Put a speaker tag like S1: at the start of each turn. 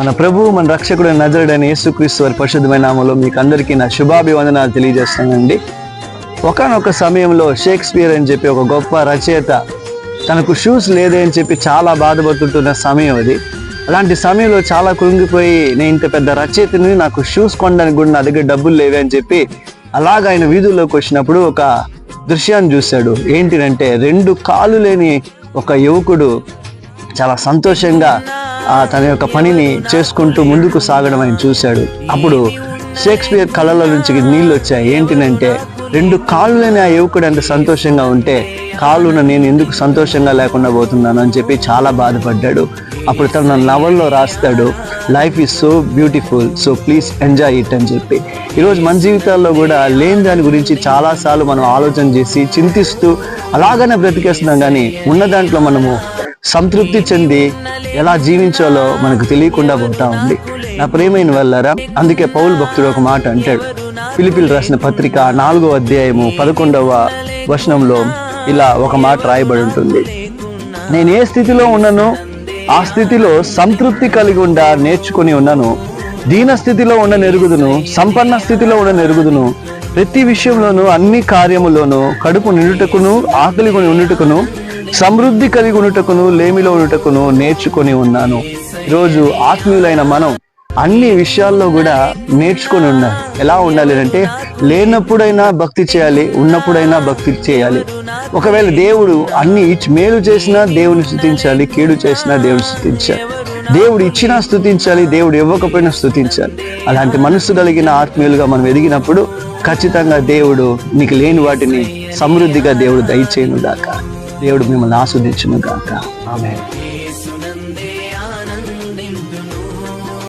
S1: మన ప్రభువు మన రక్షకుడు నజరుడైన యేసుక్రీస్తు వారి పరిశుద్ధమైన నామములో మీకు అందరికీ నా శుభాభివందనాలు తెలియజేస్తానండి. ఒకానొక సమయంలో షేక్స్పియర్ అని చెప్పి ఒక గొప్ప రచయిత తనకు షూస్ లేదే అని చెప్పి చాలా బాధపడుతుంటున్న సమయం అది. అలాంటి సమయంలో చాలా కృంగిపోయి, నేను ఇంత పెద్ద రచయితని, నాకు షూస్ కొనడానికి కూడా నా దగ్గర డబ్బులు లేవే అని చెప్పి అలాగ ఆయన వీధుల్లోకి వచ్చినప్పుడు ఒక దృశ్యాన్ని చూశాడు. ఏంటిదంటే 2 కాళ్ళు లేని ఒక యువకుడు చాలా సంతోషంగా తన యొక్క పనిని చేసుకుంటూ ముందుకు సాగడం ఆయన చూశాడు. అప్పుడు షేక్స్పియర్ కళ్ళలో నుంచి నీళ్ళు వచ్చాయి. ఏంటిదంటే 2 కాళ్ళు లేని ఆ యువకుడు ఎంత సంతోషంగా ఉంటే కాళ్ళున నేను ఎందుకు సంతోషంగా లేకుండా పోతున్నాను అని చెప్పి చాలా బాధపడ్డాడు. అప్పుడు తన నవల్లో రాస్తాడు, life is so beautiful, so please enjoy it అని చెప్పి. ఈరోజు మన జీవితాల్లో కూడా లేని దాని గురించి చాలాసార్లు మనం ఆలోచన చేసి చింతిస్తూ అలాగనే బ్రతికేస్తున్నాం, కానీ ఉన్న దాంట్లో మనము సంతృప్తి చెంది ఎలా జీవించాలో మనకు తెలియకుండా పోతా ఉంది. నా ప్రియమైన వాళ్ళారా, అందుకే పౌలు భక్తుడు ఒక మాట అంటాడు. ఫిలిప్పీలు రాసిన పత్రిక 4వ అధ్యాయము 11వ వచనంలో ఇలా ఒక మాట రాయబడి ఉంటుంది. నేను ఏ స్థితిలో ఉన్నానో ఆ స్థితిలో సంతృప్తి కలిగి ఉండా నేర్చుకొని ఉన్నాను. దీన స్థితిలో ఉన్న నెరుగుదును, సంపన్న స్థితిలో ఉన్న నెరుగుదును. ప్రతి విషయంలోనూ అన్ని కార్యములోనూ కడుపు నిండుటకును, ఆకలి కొని ఉండుటకును, సమృద్ధి కలిగి ఉండుటకును, లేమిలో ఉండుటకును నేర్చుకొని ఉన్నాను. ఈరోజు ఆత్మీయులైన మనం అన్ని విషయాల్లో కూడా నేర్చుకొని ఉండాలి. ఎలా ఉండాలి అంటే, లేనప్పుడైనా భక్తి చేయాలి, ఉన్నప్పుడైనా భక్తి చేయాలి. ఒకవేళ దేవుడు అన్ని మేలు చేసినా దేవుని స్తుతించాలి, కీడు చేసినా దేవుని స్తుతించాలి. దేవుడు ఇచ్చినా స్తుతించాలి, దేవుడు ఇవ్వకపోయినా స్తుతించాలి. అలాంటి మనస్సు కలిగిన ఆత్మీయులుగా మనం ఎదిగినప్పుడు ఖచ్చితంగా దేవుడు నీకు లేని వాటిని సమృద్ధిగా దేవుడు దయచేయును గాక. దేవుడు మిమ్మల్ని ఆస్వాదించును గాక. ఆమేన్.